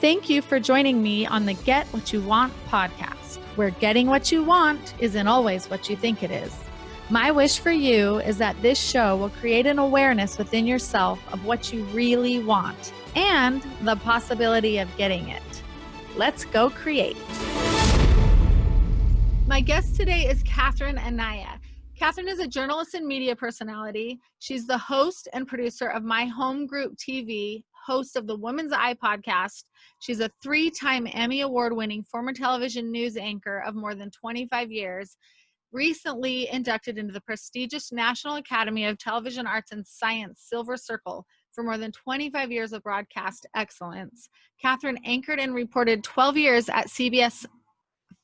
Thank you for joining me on the Get What You Want podcast, where getting what you want isn't always what you think it is. My wish for you is that this show will create an awareness within yourself of what you really want and the possibility of getting it. Let's go create. My guest today is Catherine Anaya. Catherine is a journalist and media personality. She's the host and producer of My Home Group TV, host of the Woman's Eye podcast. She's a 3-time Emmy Award-winning former television news anchor of more than 25 years, recently inducted into the prestigious National Academy of Television Arts and Science Silver Circle for more than 25 years of broadcast excellence. Catherine anchored and reported 12 years at CBS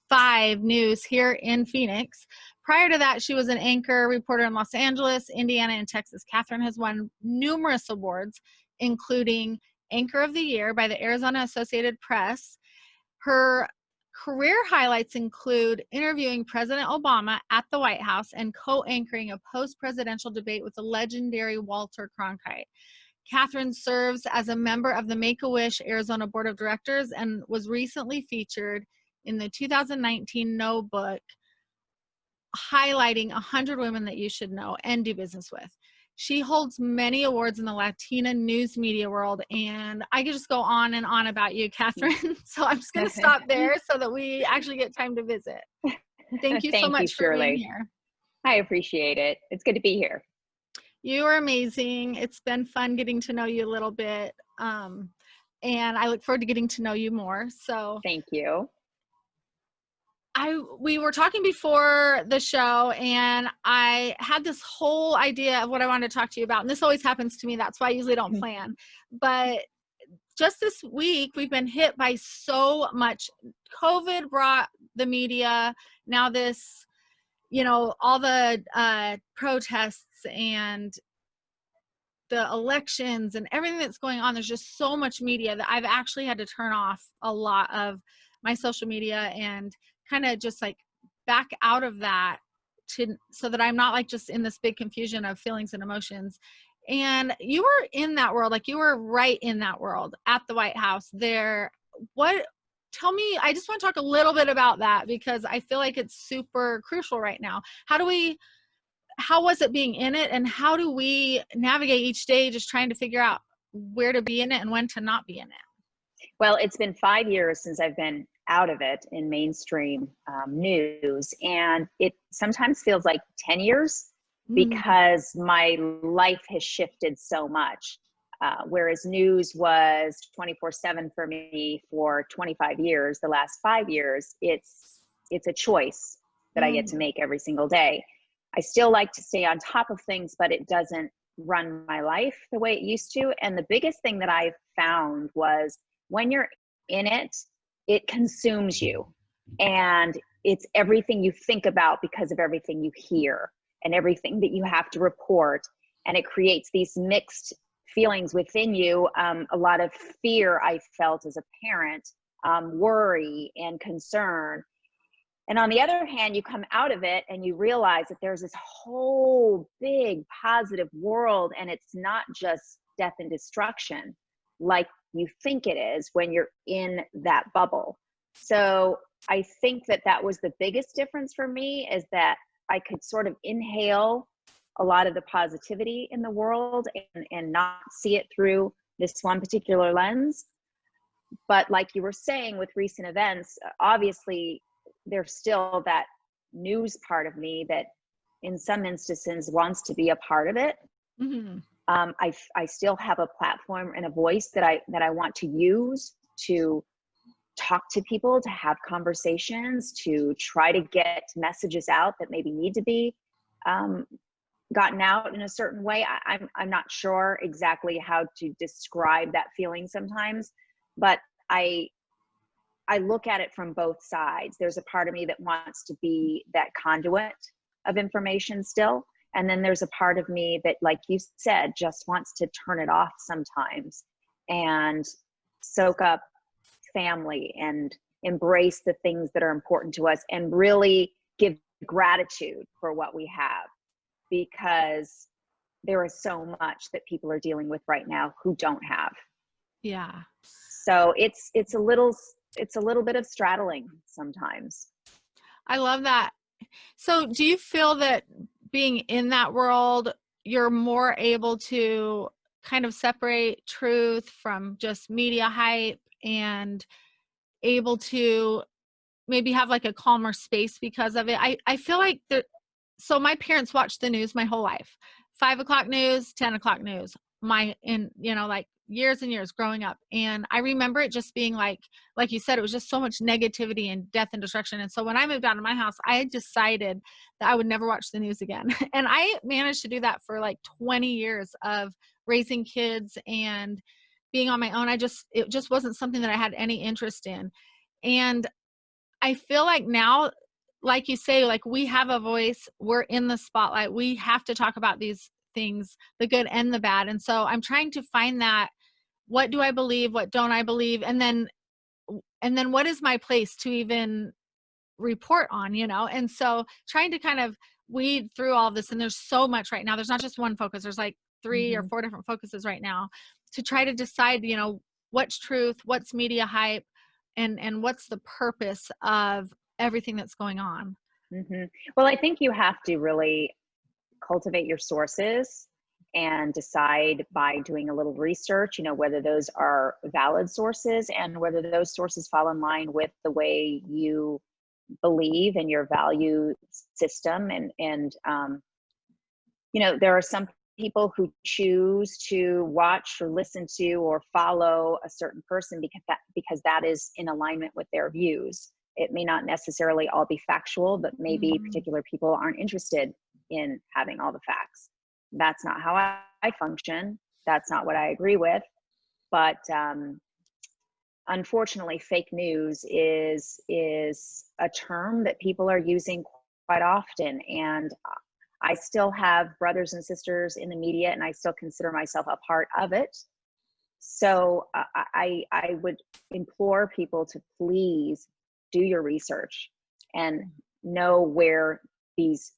5 News here in Phoenix. Prior to that, she was an anchor reporter in Los Angeles, Indiana, and Texas. Catherine has won numerous awards, including Anchor of the Year by the Arizona Associated Press. Her career highlights include interviewing President Obama at the White House and co-anchoring a post-presidential debate with the legendary Walter Cronkite. Catherine serves as a member of the Make-A-Wish Arizona Board of Directors and was recently featured in the 2019 No book, highlighting 100 women that you should know and do business with. She holds many awards in the Latina news media world, and I could just go on and on about you, Catherine. So I'm just going to stop there so that we actually get time to visit. Thank you so much for being here. I appreciate it. It's good to be here. You are amazing. It's been fun getting to know you a little bit, and I look forward to getting to know you more. So thank you. We were talking before the show, and I had this whole idea of what I wanted to talk to you about. And this always happens to me. That's why I usually don't plan. But just this week, we've been hit by so much. COVID brought the media, now this, all the protests and the elections and everything that's going on. There's just so much media that I've actually had to turn off a lot of my social media and kind of just like back out of that so that I'm not like just in this big confusion of feelings and emotions. And you were in that world, like you were right in that world at the White House there. Tell me, I just want to talk a little bit about that because I feel like it's super crucial right now. How was it being in it, and how do we navigate each day just trying to figure out where to be in it and when to not be in it? Well, it's been 5 years since I've been out of it in mainstream news, and it sometimes feels like 10 years because my life has shifted so much. Whereas news was 24/7 for me for 25 years, the last 5 years, it's a choice that I get to make every single day. I still like to stay on top of things, but it doesn't run my life the way it used to. And the biggest thing that I found was when you're in it, it consumes you. And it's everything you think about because of everything you hear and everything that you have to report. And it creates these mixed feelings within you. A lot of fear I felt as a parent, worry and concern. And on the other hand, you come out of it and you realize that there's this whole big positive world, and it's not just death and destruction like you think it is when you're in that bubble. So I think that was the biggest difference for me, is that I could sort of inhale a lot of the positivity in the world and not see it through this one particular lens. But like you were saying with recent events, obviously there's still that news part of me that in some instances wants to be a part of it. Mm-hmm. I still have a platform and a voice that I want to use to talk to people, to have conversations, to try to get messages out that maybe need to be gotten out in a certain way. I'm not sure exactly how to describe that feeling sometimes, but I look at it from both sides. There's a part of me that wants to be that conduit of information still. And then there's a part of me that, like you said, just wants to turn it off sometimes and soak up family and embrace the things that are important to us and really give gratitude for what we have, because there is so much that people are dealing with right now who don't have. Yeah. So it's a little bit of straddling sometimes. I love that. So do you feel that being in that world, you're more able to kind of separate truth from just media hype and able to maybe have like a calmer space because of it? I feel like so my parents watched the news my whole life. 5 o'clock news, 10 o'clock news, like years and years growing up. And I remember it just being like you said, it was just so much negativity and death and destruction. And so when I moved out of my house, I had decided that I would never watch the news again. And I managed to do that for like 20 years of raising kids and being on my own. It just wasn't something that I had any interest in. And I feel like now, like you say, like we have a voice, we're in the spotlight. We have to talk about these things, the good and the bad. And so I'm trying to find that, what do I believe? What don't I believe? And then what is my place to even report on, And so trying to kind of weed through all this. And there's so much right now. There's not just one focus. There's like 3 or 4 different focuses right now to try to decide, what's truth, what's media hype, and what's the purpose of everything that's going on. Well, I think you have to really cultivate your sources and decide by doing a little research, whether those are valid sources and whether those sources fall in line with the way you believe in your value system. And there are some people who choose to watch or listen to or follow a certain person because that is in alignment with their views. It may not necessarily all be factual, but maybe particular people aren't interested in having all the facts. That's not how I function. That's not what I agree with. But unfortunately, fake news is a term that people are using quite often. And I still have brothers and sisters in the media, and I still consider myself a part of it. So I would implore people to please do your research and know where these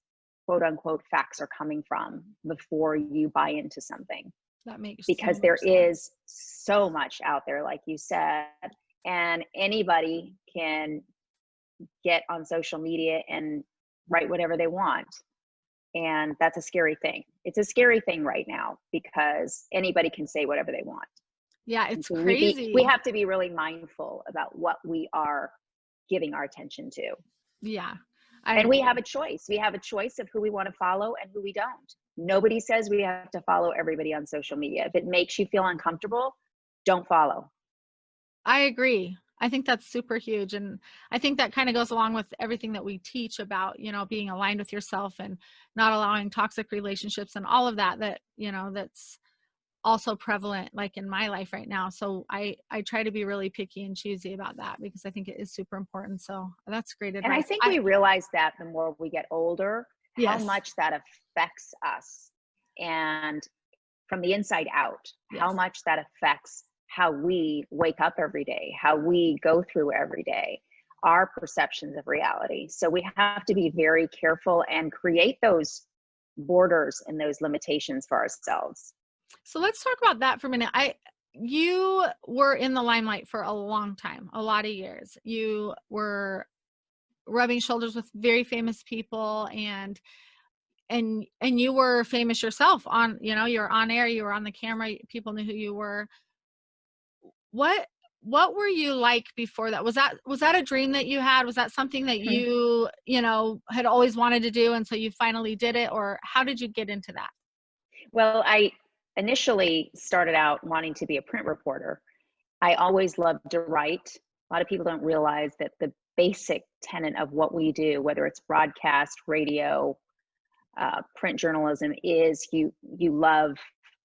quote unquote facts are coming from before you buy into something. That makes because so there much sense. is so much out there, like you said, and anybody can get on social media and write whatever they want. And that's a scary thing. It's a scary thing right now because anybody can say whatever they want. Yeah, it's so crazy. We have to be really mindful about what we are giving our attention to. Yeah. And we have a choice. We have a choice of who we want to follow and who we don't. Nobody says we have to follow everybody on social media. If it makes you feel uncomfortable, don't follow. I agree. I think that's super huge. And I think that kind of goes along with everything that we teach about, being aligned with yourself and not allowing toxic relationships and all of that, that's also prevalent like in my life right now. So I try to be really picky and choosy about that because I think it is super important. So that's great advice. And I think we realize that the more we get older, how much that affects us, and from the inside out, how much that affects how we wake up every day, how we go through every day, our perceptions of reality. So we have to be very careful and create those borders and those limitations for ourselves. So let's talk about that for a minute. You were in the limelight for a long time, a lot of years. You were rubbing shoulders with very famous people and you were famous yourself on, you were on air, you were on the camera, people knew who you were. What were you like before that? Was that a dream that you had? Was that something that you had always wanted to do and so you finally did it? Or how did you get into that? Well, I initially started out wanting to be a print reporter. I always loved to write. A lot of people don't realize that the basic tenet of what we do, whether it's broadcast, radio, print journalism, is you love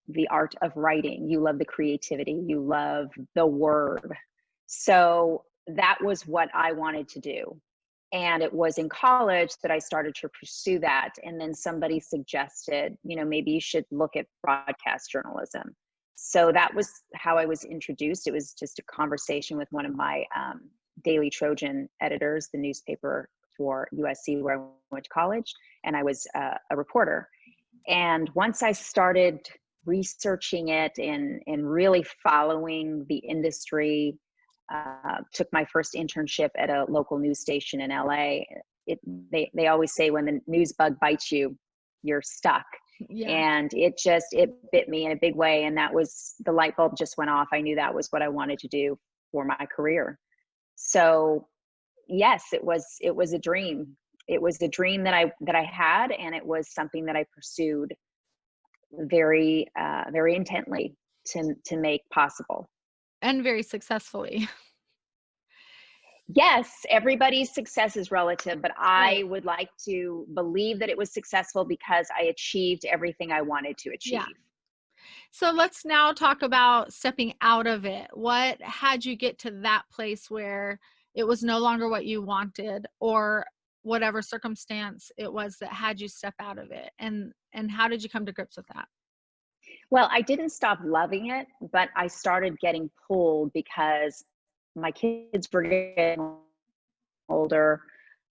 the art of writing. You love the creativity. You love the word. So that was what I wanted to do. And it was in college that I started to pursue that. And then somebody suggested, maybe you should look at broadcast journalism. So that was how I was introduced. It was just a conversation with one of my Daily Trojan editors, the newspaper for USC where I went to college. And I was a reporter. And once I started researching it and really following the industry. Took my first internship at a local news station in LA. They always say when the news bug bites you, you're stuck. Yeah. And it bit me in a big way. And that was, the light bulb just went off. I knew that was what I wanted to do for my career. So yes, it was a dream. It was a dream that I had, and it was something that I pursued very, very intently to make possible. And very successfully. Yes, everybody's success is relative, but Right. I would like to believe that it was successful because I achieved everything I wanted to achieve. Yeah. So let's now talk about stepping out of it. What had you get to that place where it was no longer what you wanted, or whatever circumstance it was that had you step out of it? And how did you come to grips with that? Well, I didn't stop loving it, but I started getting pulled because my kids were getting older.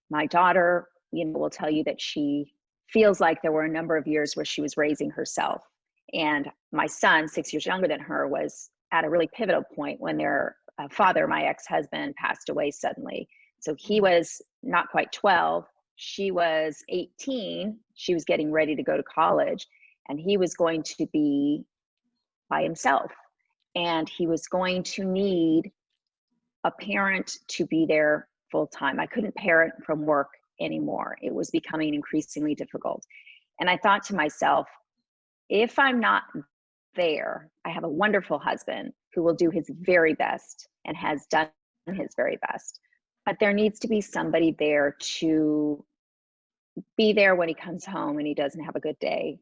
My daughter, will tell you that she feels like there were a number of years where she was raising herself. And my son, 6 years younger than her, was at a really pivotal point when their father, my ex-husband, passed away suddenly. So he was not quite 12. She was 18. She was getting ready to go to college, and he was going to be by himself. And he was going to need a parent to be there full time. I couldn't parent from work anymore. It was becoming increasingly difficult. And I thought to myself, if I'm not there, I have a wonderful husband who will do his very best and has done his very best. But there needs to be somebody there to be there when he comes home and he doesn't have a good day.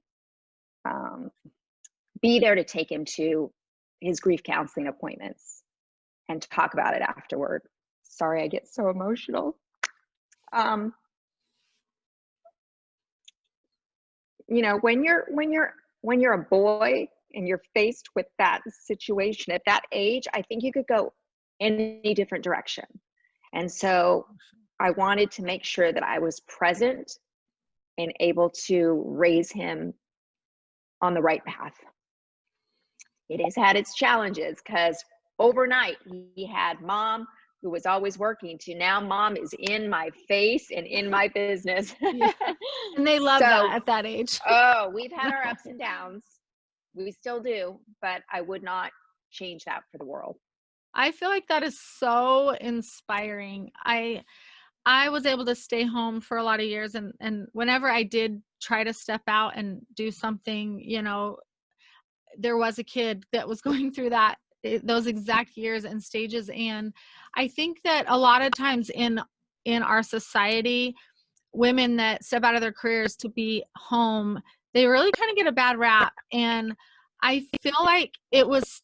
Be there to take him to his grief counseling appointments and talk about it afterward. Sorry, I get so emotional. When you're a boy and you're faced with that situation at that age, I think you could go any different direction. And so I wanted to make sure that I was present and able to raise him on the right path. It has had its challenges because overnight he had mom, who was always working, to now mom is in my face and in my business. Yeah. And they love that at that age. Oh, we've had our ups and downs. We still do, but I would not change that for the world. I feel like that is so inspiring. I was able to stay home for a lot of years, and whenever I did try to step out and do something, there was a kid that was going through those exact years and stages. And I think that a lot of times in our society, women that step out of their careers to be home, they really kind of get a bad rap. And I feel like it's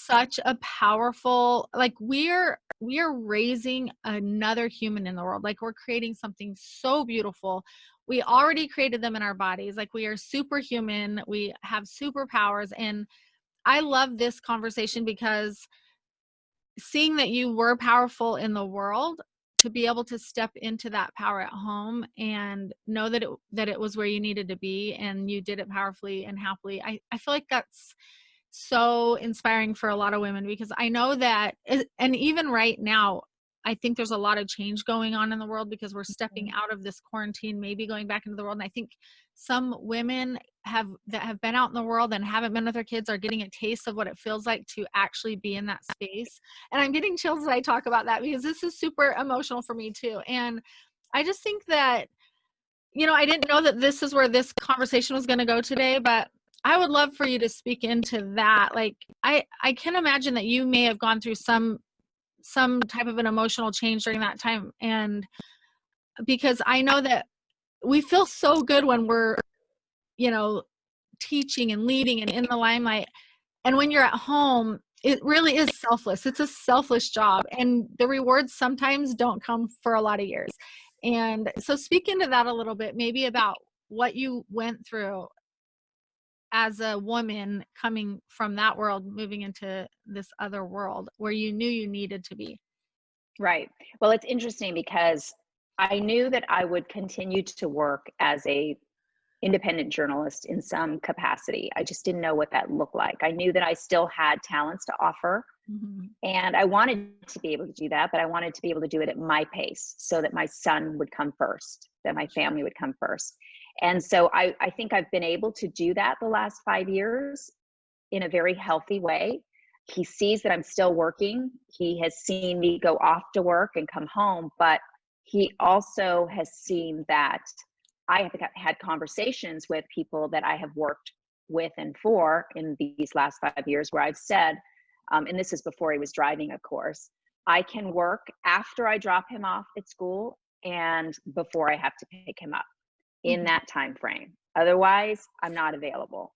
such a powerful, like we are raising another human in the world. Like we're creating something so beautiful. We already created them in our bodies. Like we are superhuman. We have superpowers. And I love this conversation because seeing that you were powerful in the world, to be able to step into that power at home and know that it was where you needed to be and you did it powerfully and happily. I feel like that's so inspiring for a lot of women, because I know that, and even right now, I think there's a lot of change going on in the world because we're stepping out of this quarantine, maybe going back into the world. And I think some women that have been out in the world and haven't been with their kids are getting a taste of what it feels like to actually be in that space. And I'm getting chills as I talk about that because this is super emotional for me too. And I just think that, I didn't know that this is where this conversation was going to go today, but I would love for you to speak into that. Like, I can imagine that you may have gone through some type of an emotional change during that time. And because I know that we feel so good when we're, teaching and leading and in the limelight. And when you're at home, it really is selfless. It's a selfish job. And the rewards sometimes don't come for a lot of years. And so speak into that a little bit, maybe about what you went through as a woman coming from that world, moving into this other world where you knew you needed to be. Right. Well, it's interesting because I knew that I would continue to work as a independent journalist in some capacity. I just didn't know what that looked like. I knew that I still had talents to offer, and I wanted to be able to do that, but I wanted to be able to do it at my pace so that my son would come first, that my family would come first. And so I think I've been able to do that the last 5 years in a very healthy way. He sees that I'm still working. He has seen me go off to work and come home, but he also has seen that I have had conversations with people that I have worked with and for in these last 5 years where I've said, and this is before he was driving, of course, I can work after I drop him off at school and before I have to pick him up in that time frame. Otherwise, I'm not available.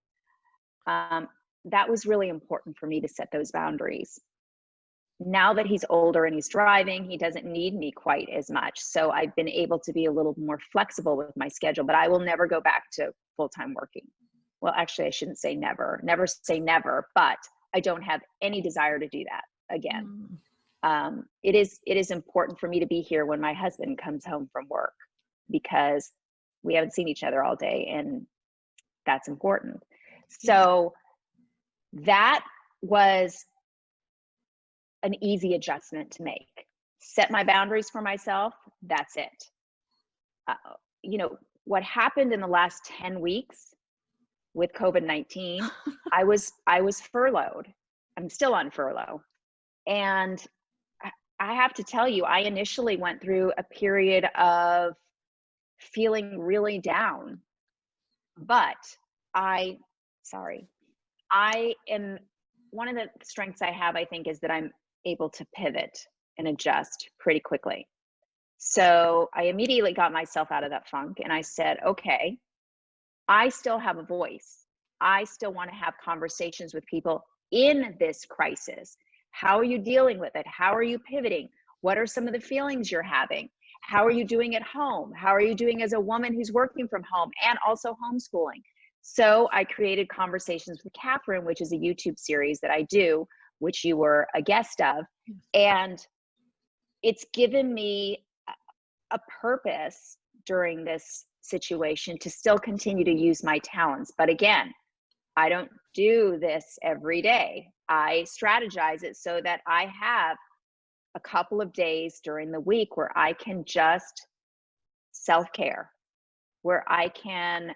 That was really important for me to set those boundaries. Now that he's older and he's driving, he doesn't need me quite as much. So I've been able to be a little more flexible with my schedule, but I will never go back to full-time working. Well, actually, I shouldn't say never. Never say never, but I don't have any desire to do that again. It is important for me to be here when my husband comes home from work because we haven't seen each other all day, and that's important. So that was an easy adjustment to make. Set my boundaries for myself. That's it. You know, what happened in the last 10 weeks with COVID-19, I was furloughed. I'm still on furlough. And I have to tell you, I initially went through a period of feeling really down, but one of the strengths I have, I think, is that I'm able to pivot and adjust pretty quickly. So I immediately got myself out of that funk and I said, okay, I still have a voice. I still want to have conversations with people in this crisis. How are you dealing with it? How are you pivoting? What are some of the feelings you're having? How are you doing at home? How are you doing as a woman who's working from home and also homeschooling? So I created Conversations with Catherine, which is a YouTube series that I do, which you were a guest of. And it's given me a purpose during this situation to still continue to use my talents. But again, I don't do this every day. I strategize it so that I have a couple of days during the week where I can just self-care, where I can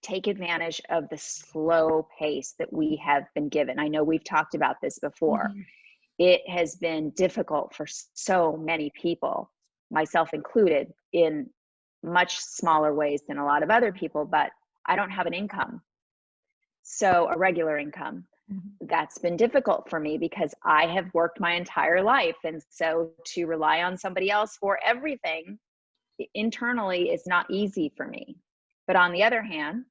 take advantage of the slow pace that we have been given. I know we've talked about this before. It has been difficult for so many people, myself included, in much smaller ways than a lot of other people, but I don't have an income. So a regular income. That's been difficult for me because I have worked my entire life. And so to rely on somebody else for everything internally is not easy for me. But on the other hand,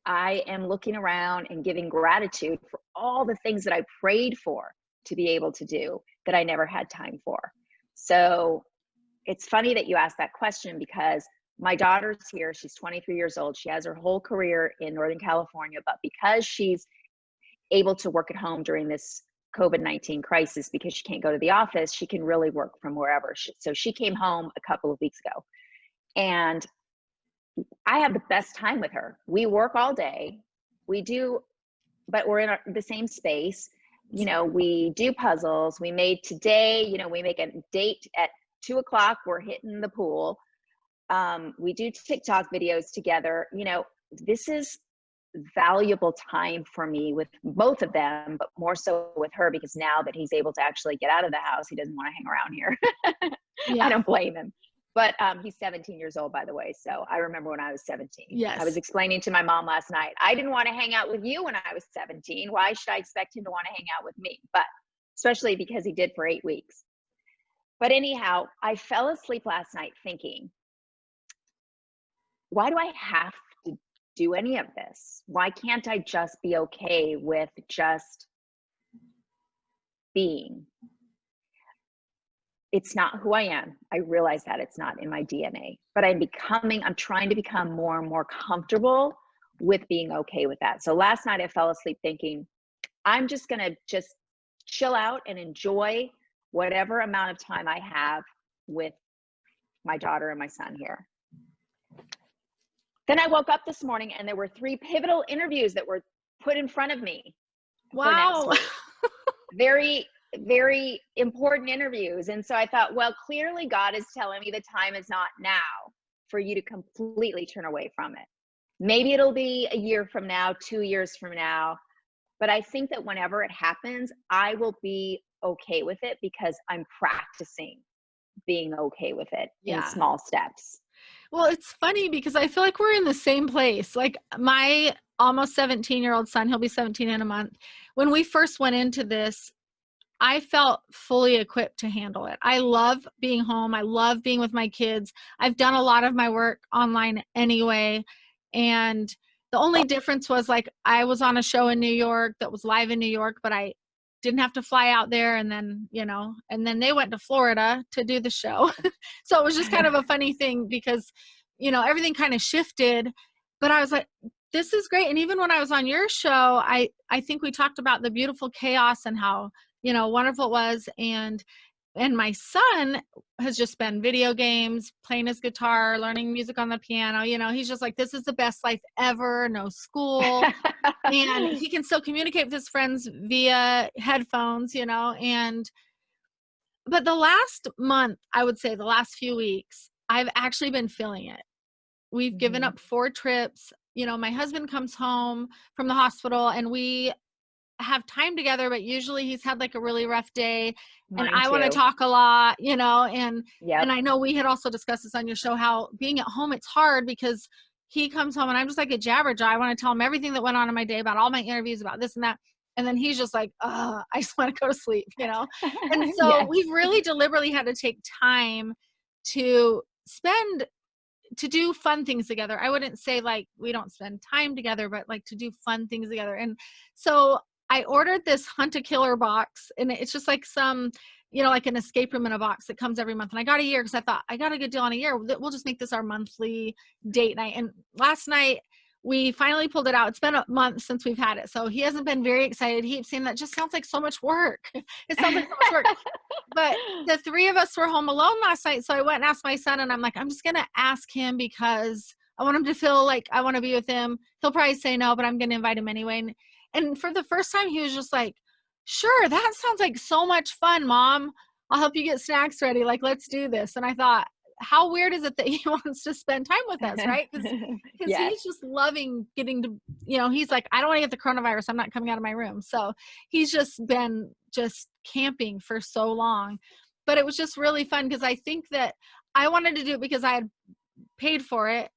I am looking around and giving gratitude for all the things that I prayed for to be able to do that I never had time for. So it's funny that you asked that question because my daughter's here. She's 23 years old. She has her whole career in Northern California, but because she's able to work at home during this COVID-19 crisis, because she can't go to the office, she can really work from wherever. So she came home a couple of weeks ago, and I have the best time with her. We work all day. We do, but we're in the same space. You know, we do puzzles. We made today, you know, we make a date at 2:00. We're hitting the pool. We do TikTok videos together. You know, this is valuable time for me with both of them, but more so with her because now that he's able to actually get out of the house, he doesn't want to hang around here. I don't blame him. But he's 17 years old, by the way. So I remember when I was 17. Yes. I was explaining to my mom last night, I didn't want to hang out with you when I was 17. Why should I expect him to want to hang out with me? But especially because he did for 8 weeks. But anyhow, I fell asleep last night thinking, why do I have to do any of this? Why can't I just be okay with just being? It's not who I am. I realize that it's not in my DNA, but I'm trying to become more and more comfortable with being okay with that. So last night I fell asleep thinking, I'm just going to just chill out and enjoy whatever amount of time I have with my daughter and my son here. Then I woke up this morning and there were 3 pivotal interviews that were put in front of me for next Wow. week. Very, very important interviews. And so I thought, well, clearly God is telling me the time is not now for you to completely turn away from it. Maybe it'll be a year from now, 2 years from now. But I think that whenever it happens, I will be okay with it because I'm practicing being okay with it in Yeah. small steps. Well, it's funny because I feel like we're in the same place. Like my almost 17-year-old son, he'll be 17 in a month. When we first went into this, I felt fully equipped to handle it. I love being home. I love being with my kids. I've done a lot of my work online anyway. And the only difference was like I was on a show in New York that was live in New York, but I didn't have to fly out there. And then, and then they went to Florida to do the show. So it was just kind of a funny thing because, everything kind of shifted. But I was like, this is great. And even when I was on your show, I think we talked about the beautiful chaos and how wonderful it was. And my son has just been video games, playing his guitar, learning music on the piano. He's just like, this is the best life ever. No school. And he can still communicate with his friends via headphones, but the last month, I would say the last few weeks, I've actually been feeling it. We've given up 4 trips. My husband comes home from the hospital and we have time together, but usually he's had like a really rough day and Mine I want to too. talk a lot, and Yep. I know we had also discussed this on your show, how being at home, it's hard because he comes home and I'm just like a jabberjaw. I want to tell him everything that went on in my day, about all my interviews, about this and that. And then he's just like, I just want to go to sleep, And so Yes. we've really deliberately had to take time to do fun things together. I wouldn't say like we don't spend time together, but like to do fun things together. And so I ordered this Hunt a Killer box, and it's just like some, like an escape room in a box that comes every month. And I got a year because I thought I got a good deal on a year. We'll just make this our monthly date night. And last night we finally pulled it out. It's been a month since we've had it. So he hasn't been very excited. He keeps saying that just sounds like so much work. It sounds like so much work. But the 3 of us were home alone last night. So I went and asked my son, and I'm like, I'm just going to ask him because I want him to feel like I want to be with him. He'll probably say no, but I'm going to invite him anyway. And for the first time, he was just like, sure, that sounds like so much fun, Mom. I'll help you get snacks ready. Like, let's do this. And I thought, how weird is it that he wants to spend time with us, right? Because Yes. he's just loving getting to, he's like, I don't want to get the coronavirus. I'm not coming out of my room. So he's just been just camping for so long. But it was just really fun because I think that I wanted to do it because I had paid for it.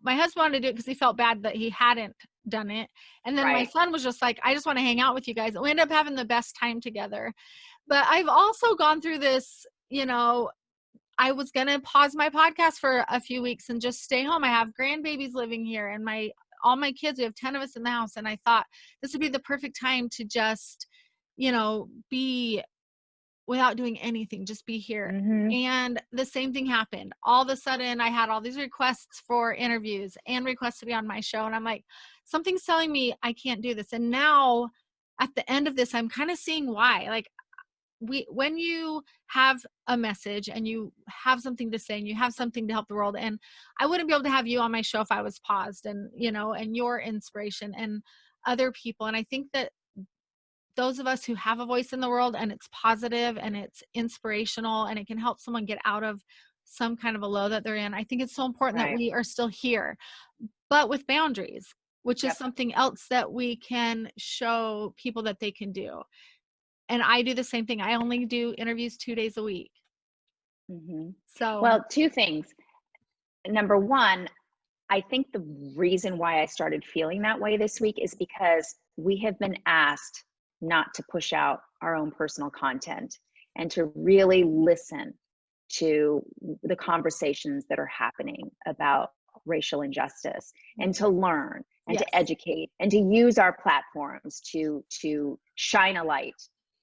My husband wanted to do it because he felt bad that he hadn't done it. And then my Right. son was just like, I just want to hang out with you guys. And we ended up having the best time together. But I've also gone through this, I was going to pause my podcast for a few weeks and just stay home. I have grandbabies living here and all my kids, we have 10 of us in the house. And I thought this would be the perfect time to just, be without doing anything, just be here. Mm-hmm. And the same thing happened. All of a sudden I had all these requests for interviews and requests to be on my show. And I'm like, something's telling me I can't do this. And now at the end of this, I'm kind of seeing why. Like, when you have a message and you have something to say and you have something to help the world, and I wouldn't be able to have you on my show if I was paused, and and your inspiration and other people. And I think that those of us who have a voice in the world and it's positive and it's inspirational and it can help someone get out of some kind of a low that they're in, I think it's so important that Right. we are still here, but with boundaries, which is Yep. something else that we can show people that they can do. And I do the same thing. I only do interviews 2 days a week. Mm-hmm. So, Well, 2 things. Number 1, I think the reason why I started feeling that way this week is because we have been asked not to push out our own personal content and to really listen to the conversations that are happening about racial injustice, and to learn and yes. to educate and to use our platforms to shine a light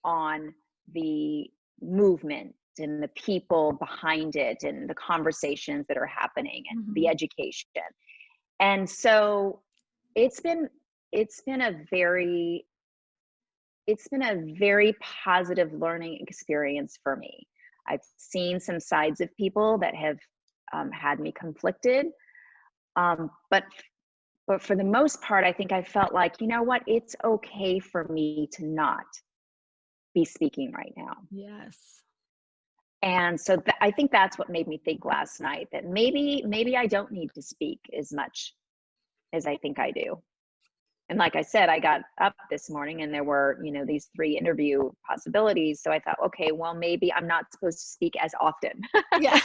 on the movement and the people behind it and the conversations that are happening and the education. And so it's been a very positive learning experience for me. I've seen some sides of people that have had me conflicted, But for the most part, I think I felt like, you know what, it's okay for me to not be speaking right now. Yes. And so I think that's what made me think last night that maybe I don't need to speak as much as I think I do. And like I said, I got up this morning and there were, these 3 interview possibilities. So I thought, okay, well, maybe I'm not supposed to speak as often. Yeah.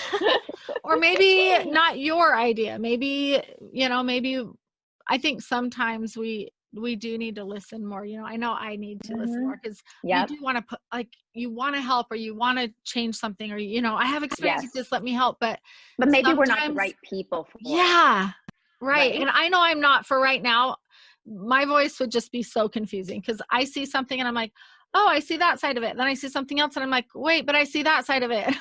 Or maybe not your idea. Maybe, maybe I think sometimes we do need to listen more. I know I need to listen more because you Yep. do want to put, like, you want to help or you want to change something or, I have experience with Yes. this, let me help. But maybe we're not the sometimes, right people for yeah, it. right. And I know I'm not for right now. My voice would just be so confusing because I see something and I'm like, oh, I see that side of it. Then I see something else and I'm like, wait, but I see that side of it.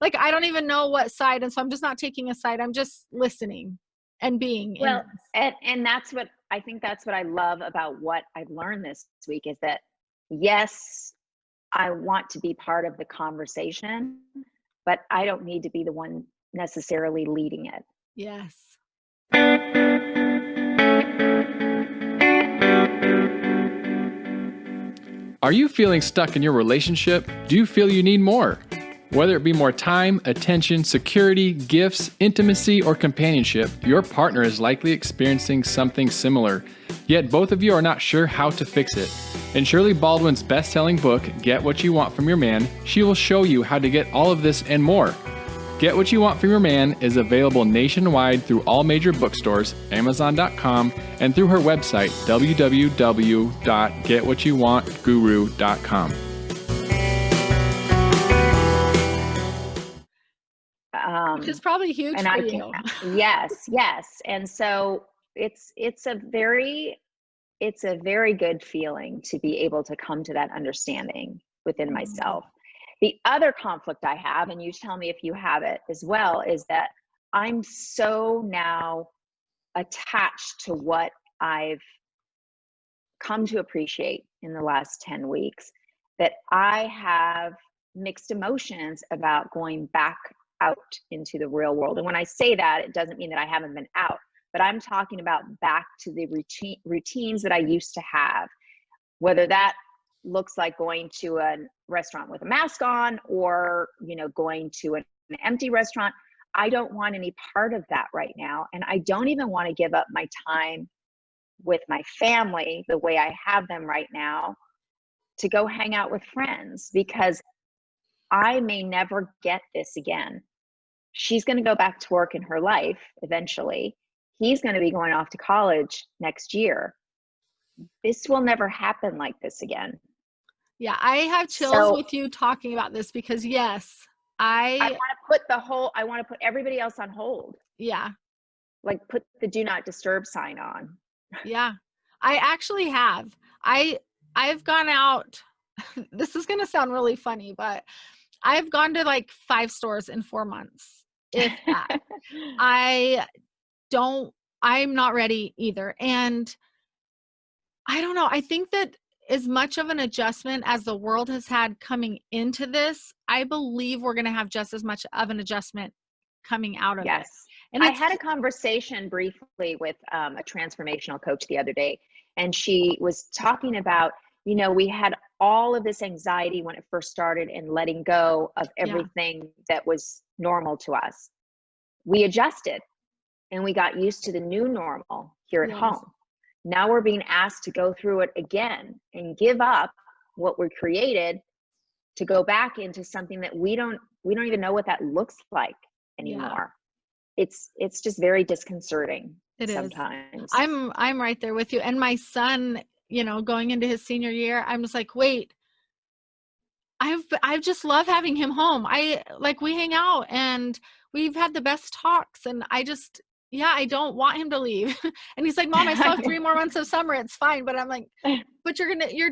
Like, I don't even know what side. And so I'm just not taking a side. I'm just listening and being in Well, this. and that's what I think that's what I love about what I've learned this week is that, yes, I want to be part of the conversation, but I don't need to be the one necessarily leading it. Yes. Are you feeling stuck in your relationship? Do you feel you need more? Whether it be more time, attention, security, gifts, intimacy, or companionship, your partner is likely experiencing something similar. Yet both of you are not sure how to fix it. In Shirley Baldwin's best-selling book, Get What You Want From Your Man, she will show you how to get all of this and more. Get What You Want From Your Man is available nationwide through all major bookstores, Amazon.com, and through her website, www.getwhatyouwantguru.com. Which is probably huge for you. Yes. And so it's a very good feeling to be able to come to that understanding within myself. The other conflict I have, and you tell me if you have it as well, is that I'm so now attached to what I've come to appreciate in the last 10 weeks that I have mixed emotions about going back out into the real world. And when I say that, it doesn't mean that I haven't been out, but I'm talking about back to the routines that I used to have, whether that looks like going to a restaurant with a mask on or, going to an empty restaurant. I don't want any part of that right now. And I don't even want to give up my time with my family the way I have them right now to go hang out with friends because I may never get this again. She's going to go back to work in her life eventually. He's going to be going off to college next year. This will never happen like this again. Yeah, I have chills with you talking about this because yes, I want to put everybody else on hold. Yeah. Like put the do not disturb sign on. Yeah. I actually have. I've gone out. This is going to sound really funny, but I've gone to like 5 stores in 4 months. If that. I'm not ready either. And I don't know. I think that as much of an adjustment as the world has had coming into this, I believe we're going to have just as much of an adjustment coming out of it. And I had a conversation briefly with a transformational coach the other day, and she was talking about, we had all of this anxiety when it first started and letting go of everything that was normal to us. We adjusted and we got used to the new normal here at home. Now we're being asked to go through it again and give up what we created to go back into something that we don't even know what that looks like anymore. It's just very disconcerting. It sometimes. I'm right there with you. And my son, going into his senior year, I'm just like, wait, I just love having him home. We hang out and we've had the best talks and I don't want him to leave. And he's like, Mom, I still have 3 more months of summer. It's fine. But I'm like, but you're going to be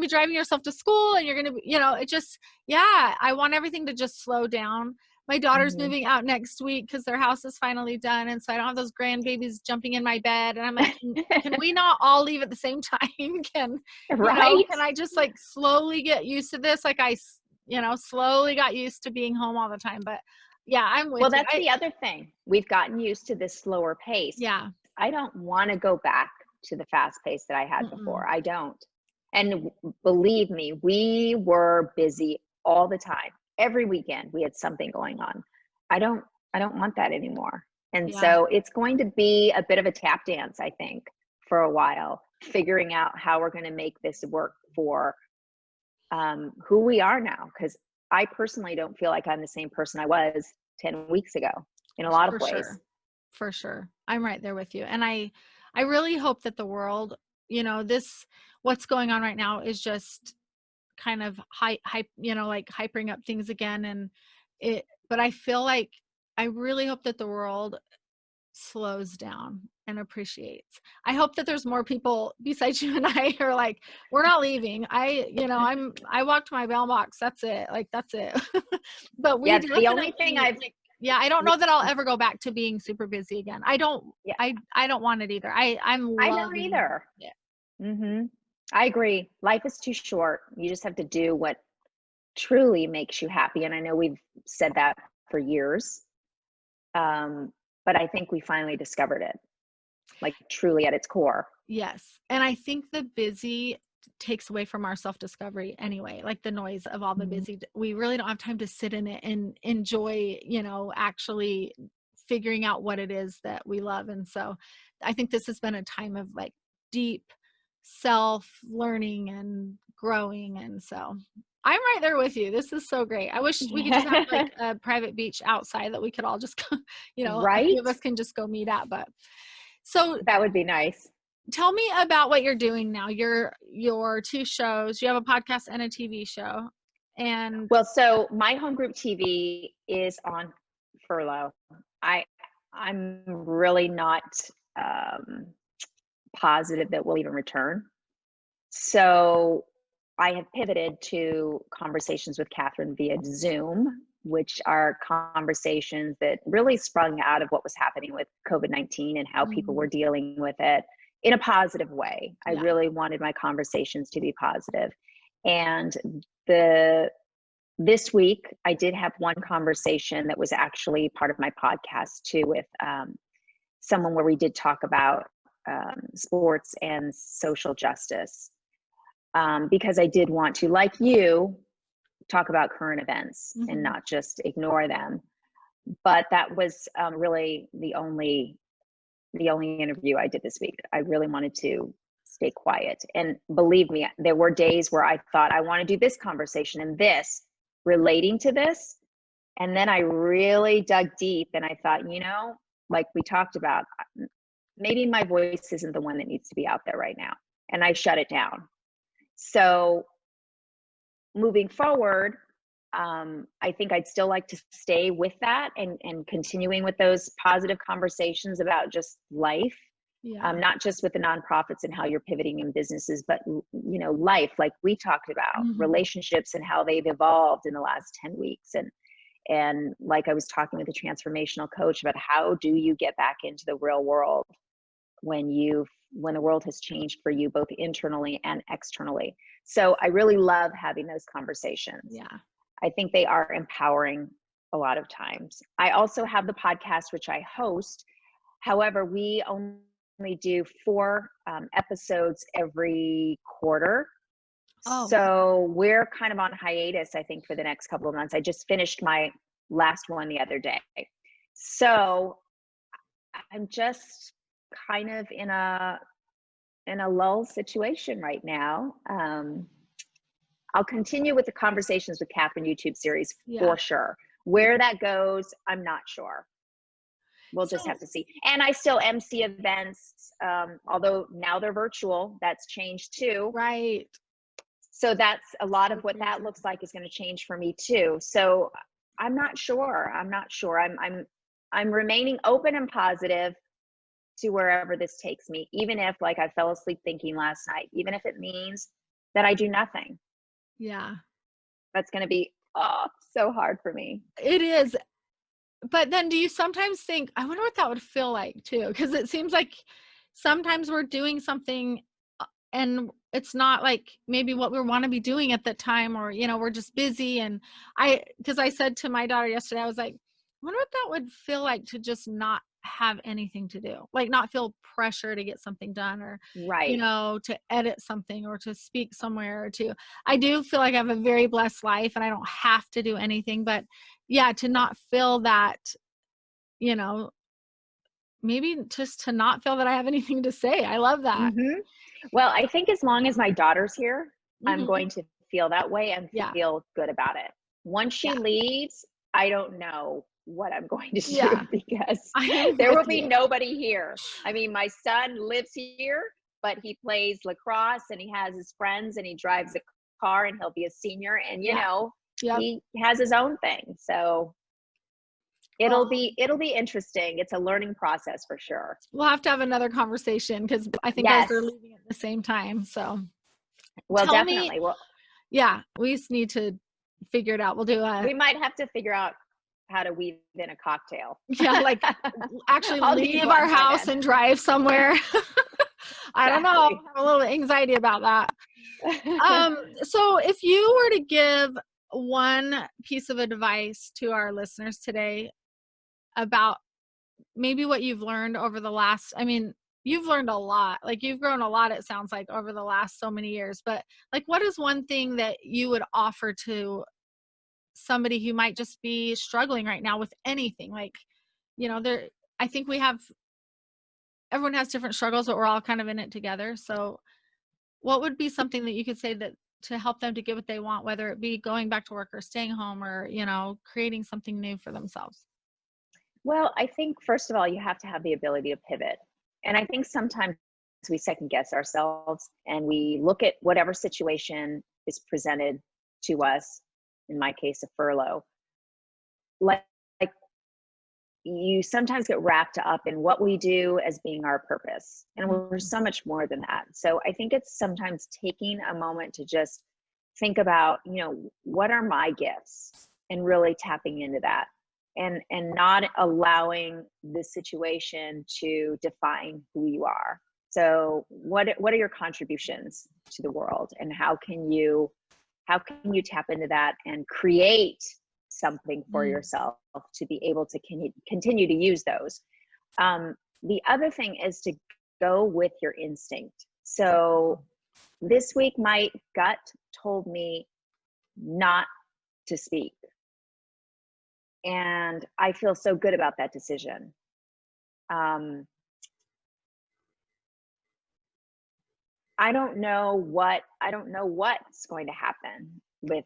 driving yourself to school and you're going to be, I want everything to just slow down. My daughter's moving out next week because their house is finally done. And so I don't have those grandbabies jumping in my bed. And I'm like, can we not all leave at the same time? Can I just like slowly get used to this? Like I slowly got used to being home all the time. But Yeah, I'm with Well, you. that's the other thing. We've gotten used to this slower pace. Yeah. I don't want to go back to the fast pace that I had before. I don't. And believe me, we were busy all the time. Every weekend we had something going on. I don't want that anymore. And Yeah. so it's going to be a bit of a tap dance, I think, for a while, figuring out how we're going to make this work for who we are now. Because I personally don't feel like I'm the same person I was 10 weeks ago in a lot of ways. For sure. I'm right there with you. And I really hope that the world, you know, what's going on right now is just kind of hype, you know, like hyping up things again. But I feel like I really hope that the world slows down and appreciates. I hope that there's more people besides you and I are like, we're not leaving. I walked my mailbox. That's it. Like, that's it. But we definitely, the only thing I don't know that I'll ever go back to being super busy again. I don't want it either. I don't either. it. I agree. Life is too short. You just have to do what truly makes you happy. And I know we've said that for years. But I think we finally discovered it, like truly at its core. Yes. And I think the busy takes away from our self-discovery anyway, like the noise of all the busy. We really don't have time to sit in it and enjoy, you know, actually figuring out what it is that we love. And so I think this has been a time of like deep self-learning and growing. And so I'm right there with you. This is so great. I wish we could just have like a private beach outside that we could all just go, you know, a few of us can just go meet at. But so that would be nice. Tell me about what you're doing now. Your 2 shows. You have a podcast and a TV show. And well, so my home group TV is on furlough. I'm really not positive that we'll even return. So I have pivoted to conversations with Catherine via Zoom, which are conversations that really sprung out of what was happening with COVID-19 and how people were dealing with it in a positive way. I really wanted my conversations to be positive. And this week, I did have one conversation that was actually part of my podcast too, with someone where we did talk about sports and social justice. Because I did want to, like you, talk about current events and not just ignore them. But that was really the only interview I did this week. I really wanted to stay quiet. And believe me, there were days where I thought, I want to do this conversation and this relating to this. And then I really dug deep and I thought, you know, like we talked about, maybe my voice isn't the one that needs to be out there right now. And I shut it down. So moving forward, I think I'd still like to stay with that and continuing with those positive conversations about just life, not just with the nonprofits and how you're pivoting in businesses, but, you know, life, like we talked about, relationships and how they've evolved in the last 10 weeks. And like I was talking with a transformational coach about how do you get back into the real world when the world has changed for you, both internally and externally. So I really love having those conversations. Yeah. I think they are empowering a lot of times. I also have the podcast, which I host. However, we only do 4 episodes every quarter. Oh. So we're kind of on hiatus, I think, for the next couple of months. I just finished my last one the other day. So I'm just kind of in a lull situation right now. I'll continue with the Conversations with Catherine YouTube series for sure. Where that goes, I'm not sure. We'll just have to see. And I still MC events, although now they're virtual. That's changed too. Right. So that's a lot of what that looks like is going to change for me too. So I'm not sure. I'm remaining open and positive to wherever this takes me, even if, like, I fell asleep thinking last night, even if it means that I do nothing. Yeah. That's going to be so hard for me. It is. But then do you sometimes think, I wonder what that would feel like too? Because it seems like sometimes we're doing something and it's not like maybe what we want to be doing at that time, or, you know, we're just busy. And because I said to my daughter yesterday, I was like, wonder what that would feel like to just not have anything to do, like not feel pressure to get something done, or, Right. to edit something or to speak somewhere, or I do feel like I have a very blessed life and I don't have to do anything, but yeah, to not feel that, you know, maybe just to not feel that I have anything to say. I love that. Well, I think as long as my daughter's here, I'm Mhm. going to feel that way and Yeah. feel good about it. Once she Yeah. leaves, I don't know what I'm going to Yeah. do because I am there with will be you. nobody here. I mean, my son lives here, but he plays lacrosse and he has his friends and he drives a car and he'll be a senior and Yeah. Yep. he has his own thing. So Well, it'll be interesting. It's a learning process for sure. we'll have to have another conversation because I think ours Yes. are leaving at the same time. So Well, tell me, definitely. Well, yeah, we just need to figure it out. We'll do we might have to figure out how to weave in a cocktail. like actually I'll need leave one our by house then. and drive somewhere. I don't know. I Exactly. have a little anxiety about that. So if you were to give one piece of advice to our listeners today about maybe what you've learned over the last, I mean, you've learned a lot, like you've grown a lot, it sounds like, over the last so many years, but like, what is one thing that you would offer to somebody who might just be struggling right now with anything? Like, there, I think everyone has different struggles, but we're all kind of in it together. So what would be something that you could say that to help them to get what they want, whether it be going back to work or staying home or, creating something new for themselves? Well, I think first of all, you have to have the ability to pivot. And I think sometimes we second guess ourselves and we look at whatever situation is presented to us, in my case, a furlough, like you sometimes get wrapped up in what we do as being our purpose. And we're so much more than that. So I think it's sometimes taking a moment to just think about, what are my gifts and really tapping into that and not allowing this situation to define who you are. So what are your contributions to the world and how can you tap into that and create something for yourself to be able to continue to use those. The other thing is to go with your instinct. So this week, my gut told me not to speak. And I feel so good about that decision. I don't know what's going to happen with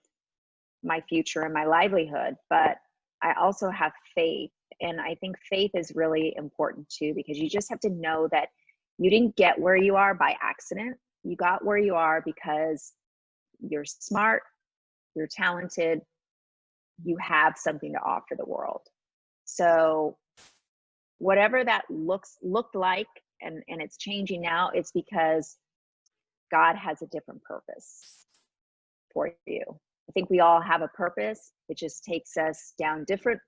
my future and my livelihood, but I also have faith. And I think faith is really important too, because you just have to know that you didn't get where you are by accident. You got where you are because you're smart, you're talented, you have something to offer the world. So whatever that looked like, and it's changing now, it's because God has a different purpose for you. I think we all have a purpose. It just takes us down different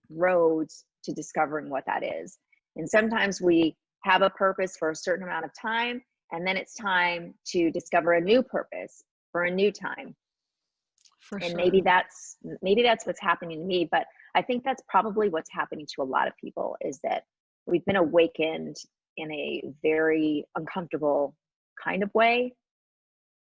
roads to discovering what that is. And sometimes we have a purpose for a certain amount of time, and then it's time to discover a new purpose for a new time. For and sure. maybe that's what's happening to me, but I think that's probably what's happening to a lot of people, is that we've been awakened in a very uncomfortable kind of way,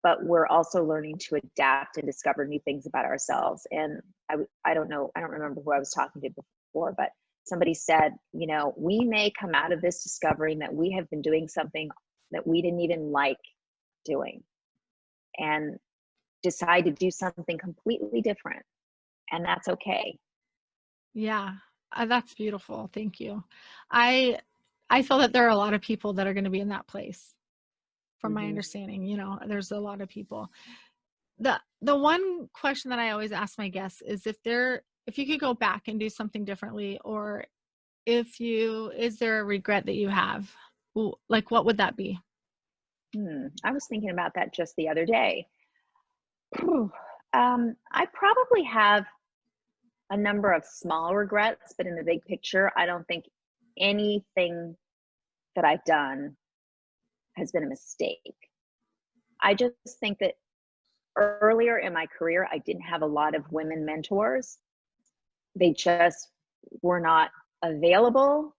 but we're also learning to adapt and discover new things about ourselves. And I don't remember who I was talking to before, but somebody said, we may come out of this discovering that we have been doing something that we didn't even like doing, and decide to do something completely different. And that's okay. Yeah, that's beautiful. Thank you. I feel that there are a lot of people that are going to be in that place. From my understanding, there's a lot of people. The one question that I always ask my guests is if you could go back and do something differently, or is there a regret that you have? Like, what would that be? I was thinking about that just the other day. I probably have a number of small regrets, but in the big picture, I don't think anything that I've done has been a mistake. I just think that earlier in my career, I didn't have a lot of women mentors. They just were not available.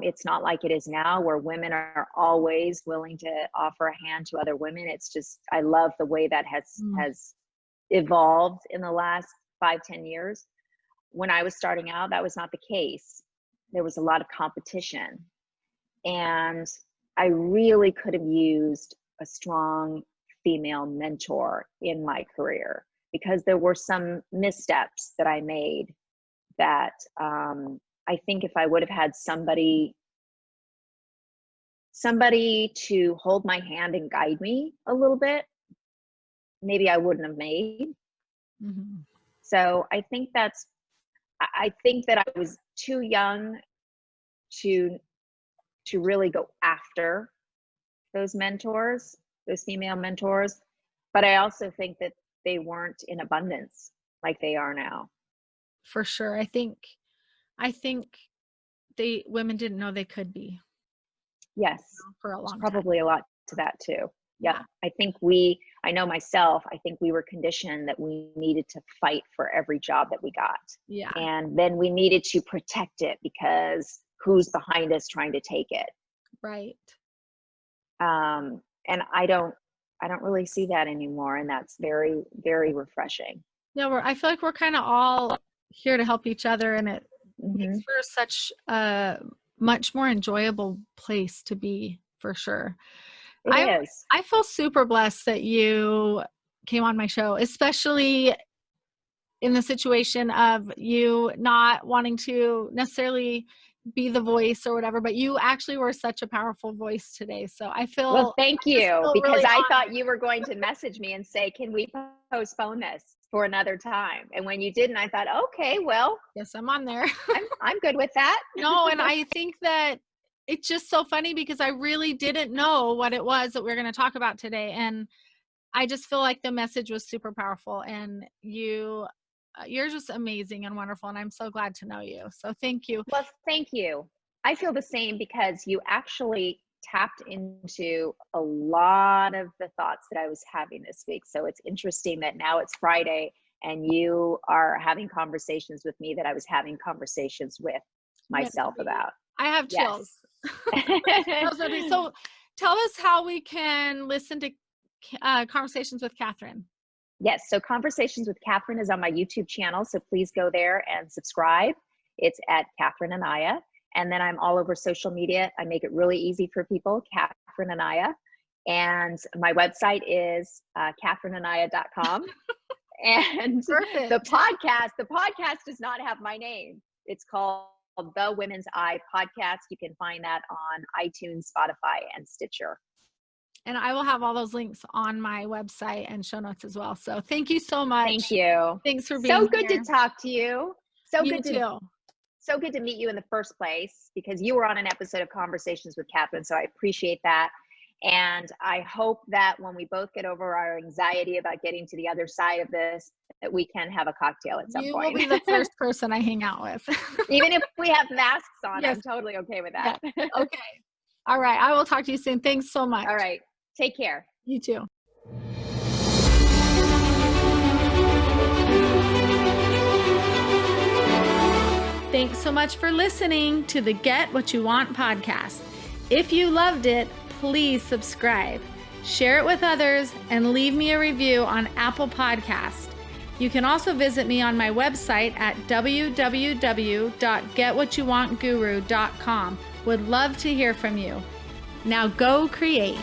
It's not like it is now where women are always willing to offer a hand to other women. It's just, I love the way that has evolved in the last 5-10 years. When I was starting out, that was not the case. There was a lot of competition, and I really could have used a strong female mentor in my career, because there were some missteps that I made that I think if I would have had somebody to hold my hand and guide me a little bit, maybe I wouldn't have made. Mm-hmm. So I think that I was too young to really go after those mentors, those female mentors. But I also think that they weren't in abundance like they are now. For sure. I think women didn't know they could be. Yes. For a long time. Probably a lot to that too. Yeah. I think I know myself, I think we were conditioned that we needed to fight for every job that we got. Yeah. And then we needed to protect it because who's behind us trying to take it. Right. And I don't really see that anymore. And that's very, very refreshing. Yeah. I feel like we're kind of all here to help each other, and it makes for such a much more enjoyable place to be, for sure. It is. I feel super blessed that you came on my show, especially in the situation of you not wanting to necessarily be the voice or whatever, but you actually were such a powerful voice today. So I feel, well, thank you, because really I thought you were going to message me and say, can we postpone this for another time? And when you didn't, I thought, okay, well, yes, I'm on there. I'm good with that. No, and I think that it's just so funny because I really didn't know what it was that we were going to talk about today. And I just feel like the message was super powerful, and you're just amazing and wonderful. And I'm so glad to know you. So thank you. Well, thank you. I feel the same, because you actually tapped into a lot of the thoughts that I was having this week. So it's interesting that now it's Friday and you are having conversations with me that I was having conversations with myself about. I have chills. Yes. So tell us how we can listen to Conversations with Catherine. Yes. So Conversations with Catherine is on my YouTube channel. So please go there and subscribe. It's at Catherine Anaya. And then I'm all over social media. I make it really easy for people, Catherine Anaya. And my website is catherineanaya.com. And Perfect. the podcast does not have my name. It's called The Women's Eye Podcast. You can find that on iTunes, Spotify, and Stitcher. And I will have all those links on my website and show notes as well. So thank you so much. Thank you. Thanks for being so good here. to talk to you. So good to meet you in the first place, because you were on an episode of Conversations with Catherine. So I appreciate that. And I hope that when we both get over our anxiety about getting to the other side of this, that we can have a cocktail at some point. You will be the first person I hang out with. Even if we have masks on, yes. I'm totally okay with that. Yeah. Okay. All right. I will talk to you soon. Thanks so much. All right. Take care. You too. Thanks so much for listening to the Get What You Want podcast. If you loved it, please subscribe, share it with others, and leave me a review on Apple Podcast. You can also visit me on my website at www.getwhatyouwantguru.com. Would love to hear from you. Now go create.